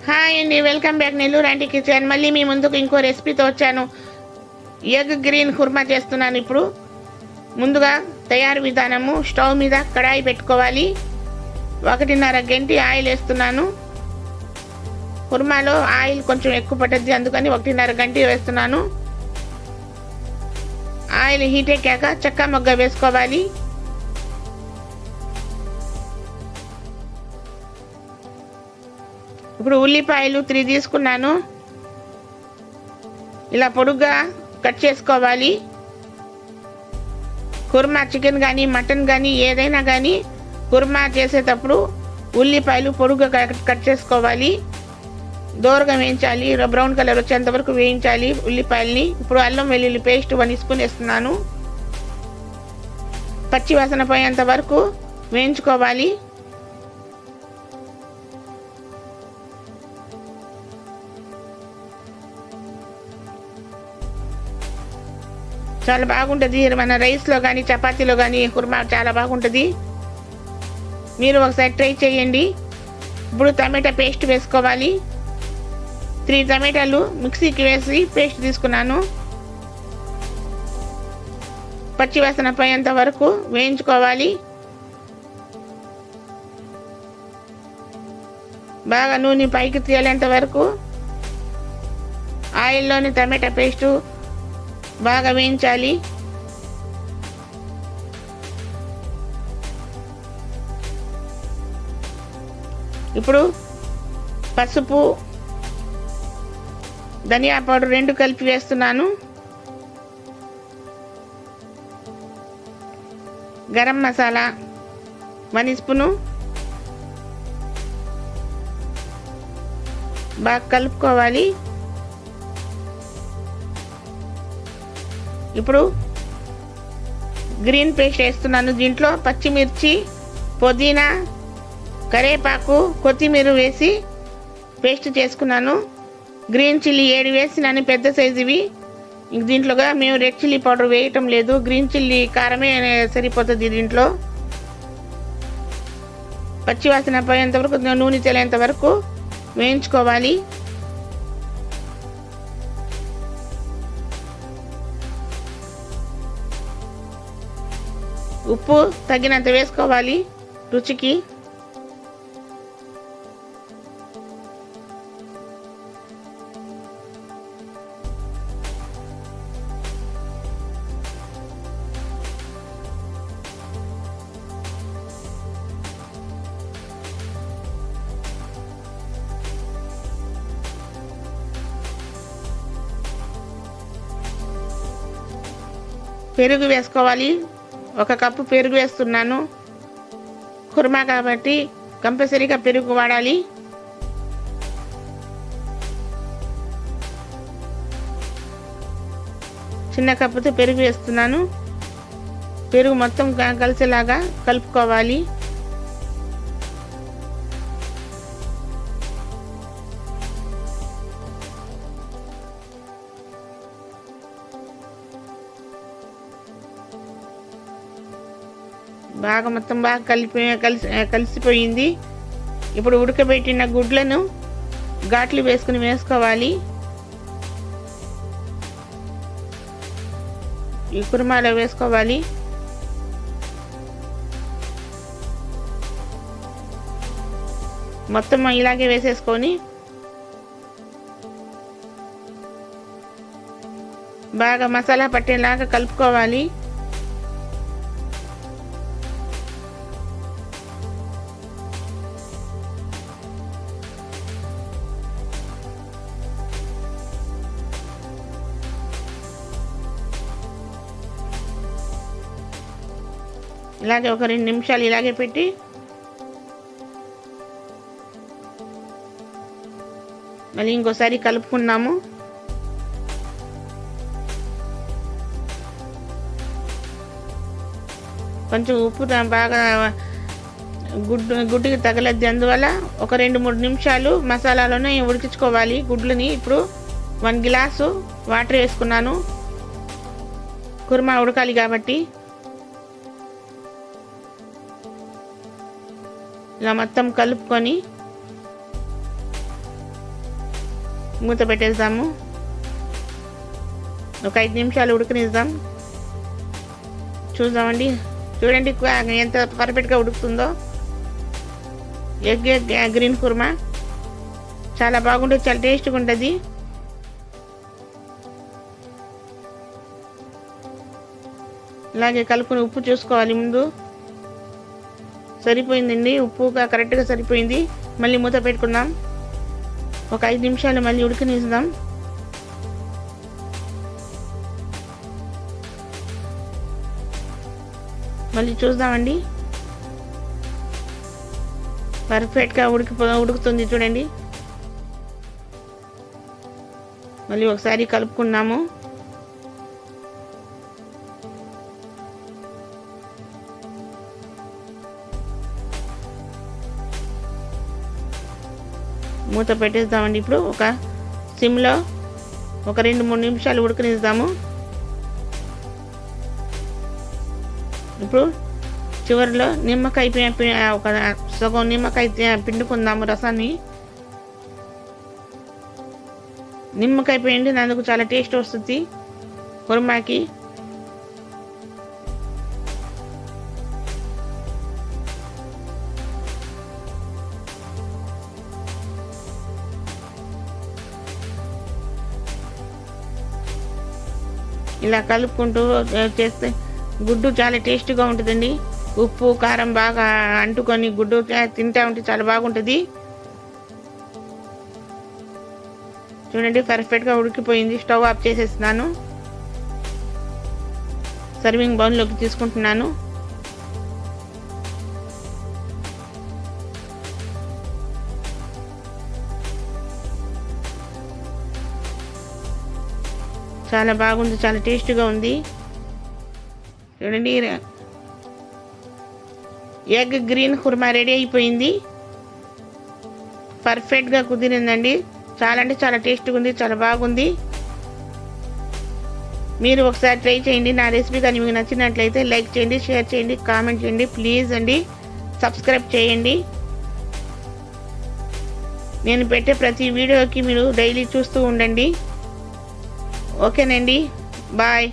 Hi అండి, welcome back Nellore aunty kitchen. మళ్ళీ మీ ముందుకు ఇంకో రెసిపీతో వచ్చాను. ఎగ్ గ్రీన్ కుర్మా చేస్తున్నాను. ఇప్పుడు ముందుగా తయారు విధానము: స్టవ్ మీద కడాయి పెట్టుకోవాలి. 1.5 గంటి ఆయిల్ వేస్తున్నాను. కుర్మాలో ఆయిల్ కొంచెం ఎక్కువ పట్టద్ది, అందుకని 1.5 గంటి వేస్తున్నాను. ఆయిల్ హీట్ ఎక్కాక చెక్క మొగ్గ వేసుకోవాలి. ఇప్పుడు ఉల్లిపాయలు 3 తీసుకున్నాను. ఇలా పొడుగ్గా కట్ చేసుకోవాలి. కుర్మా చికెన్ కానీ మటన్ కానీ ఏదైనా కానీ కుర్మా చేసేటప్పుడు ఉల్లిపాయలు పొడుగ్గా కట్ చేసుకోవాలి. దోరగా వేయించాలి, బ్రౌన్ కలర్ వచ్చేంత వరకు వేయించాలి ఉల్లిపాయల్ని. ఇప్పుడు అల్లం వెల్లుల్లి పేస్ట్ 1 స్పూన్ వేస్తున్నాను. పచ్చి వాసన పోయేంత వరకు వేయించుకోవాలి. చాలా బాగుంటుంది. మన రైస్లో కానీ చపాతీలో కానీ కుర్మా చాలా బాగుంటుంది. మీరు ఒకసారి ట్రై చేయండి. ఇప్పుడు టమాటా పేస్ట్ వేసుకోవాలి. 3 టమాటాలు మిక్సీకి వేసి పేస్ట్ తీసుకున్నాను. పచ్చి వాసన పోయేంత వరకు వేయించుకోవాలి. బాగా నూనె పైకి తేలేంత వరకు ఆయిల్లోని టమాటా పేస్టు బాగా వేయించాలి. ఇప్పుడు పసుపు, ధనియా పౌడర్ 2 కలిపి వేస్తున్నాను. గరం మసాలా 1 స్పూను. బాగా కలుపుకోవాలి. ఇప్పుడు గ్రీన్ పేస్ట్ వేస్తున్నాను. దీంట్లో పచ్చిమిర్చి, పుదీనా, కరివేపాకు, కొత్తిమీర వేసి పేస్ట్ చేసుకున్నాను. గ్రీన్ చిల్లీ 7 వేసినాను, పెద్ద సైజువి. దీంట్లోగా మేము రెడ్ చిల్లీ పౌడర్ వేయటం లేదు, గ్రీన్ చిల్లీ కారమే సరిపోతుంది. దీంట్లో పచ్చివాసన పోయేంత వరకు, నూనె తేలేంత వరకు వేయించుకోవాలి. ఉప్పు తగినంత వేసుకోవాలి రుచికి. పెరుగు వేసుకోవాలి. 1 కప్పు పెరుగు వేస్తున్నాను. కుర్మా కాబట్టి కంపల్సరీగా పెరుగు వాడాలి. చిన్న కప్పుతో పెరుగు వేస్తున్నాను. పెరుగు మొత్తం కలిసేలాగా కలుపుకోవాలి. మొత్తం బాగా కలిసిపోయింది. ఇప్పుడు ఉడకబెట్టిన గుడ్లను ఘాట్లు వేసుకోవాలి. ఈ కుర్మాలో వేసుకోవాలి. మొత్తం ఇలాగే వేసేసుకొని బాగా మసాలా పట్టేలాగా కలుపుకోవాలి. ఇలాగే ఒక 2 నిమిషాలు ఇలాగే పెట్టి మళ్ళీ ఇంకోసారి కలుపుకున్నాము. కొంచెం ఉప్పు బాగా గుడ్డుకి తగలద్ది, అందువల్ల ఒక 2-3 నిమిషాలు మసాలాలోనే ఉడికించుకోవాలి గుడ్లని. ఇప్పుడు 1 గ్లాసు వాటర్ వేసుకున్నాను, కుర్మా ఉడకాలి కాబట్టి. ఇలా మొత్తం కలుపుకొని మూత పెట్టేద్దాము. ఒక 5 నిమిషాలు ఉడకనిద్దాం. చూద్దామండి. చూడండి ఎంత పర్ఫెక్ట్గా ఉడుకుతుందో. ఎగ్ గ్రీన్ కుర్మా చాలా బాగుంటుంది, చాలా టేస్ట్గా ఉంటుంది. ఇలాగే కలుపుకొని ఉప్పు చూసుకోవాలి ముందు. సరిపోయిందండి, ఉప్పు కరెక్ట్గా సరిపోయింది. మళ్ళీ మూత పెట్టుకుందాం. ఒక 5 నిమిషాలు మళ్ళీ ఉడకనిద్దాం. మళ్ళీ చూద్దామండి. పర్ఫెక్ట్గా ఉడుకుతుంది చూడండి. మళ్ళీ ఒకసారి కలుపుకున్నాము. మూత పెట్టేద్దామండి. ఇప్పుడు ఒక సిమ్లో ఒక 2-3 నిమిషాలు ఉడకనిద్దాము. ఇప్పుడు చివరిలో నిమ్మకాయ ఒక సగం నిమ్మకాయ పిండుకుందాము రసాన్ని. నిమ్మకాయ పిండినందుకు చాలా టేస్ట్ వస్తుంది కుర్మాకి. ఇలా కలుపుకుంటూ చేస్తే గుడ్డు చాలా టేస్ట్గా ఉంటుందండి. ఉప్పు కారం బాగా అంటుకొని గుడ్డు తింటా ఉంటే చాలా బాగుంటుంది. చూడండి పర్ఫెక్ట్గా ఉడికిపోయింది. స్టవ్ ఆఫ్ చేసేస్తున్నాను. సర్వింగ్ బౌల్లోకి తీసుకుంటున్నాను. చాలా బాగుంది, చాలా టేస్ట్గా ఉంది. చూడండి ఎగ్ గ్రీన్ కుర్మా రెడీ అయిపోయింది. పర్ఫెక్ట్గా కుదిరిందండి. చాలా అంటే చాలా టేస్ట్గా ఉంది, చాలా బాగుంది. మీరు ఒకసారి ట్రై చేయండి. నా రెసిపీ కానీ మీకు నచ్చినట్లయితే లైక్ చేయండి, షేర్ చేయండి, కామెంట్ చేయండి. ప్లీజ్ అండి సబ్స్క్రైబ్ చేయండి. నేను పెట్టే ప్రతి వీడియోకి మీరు డైలీ చూస్తూ ఉండండి. ఓకేనండి, బాయ్.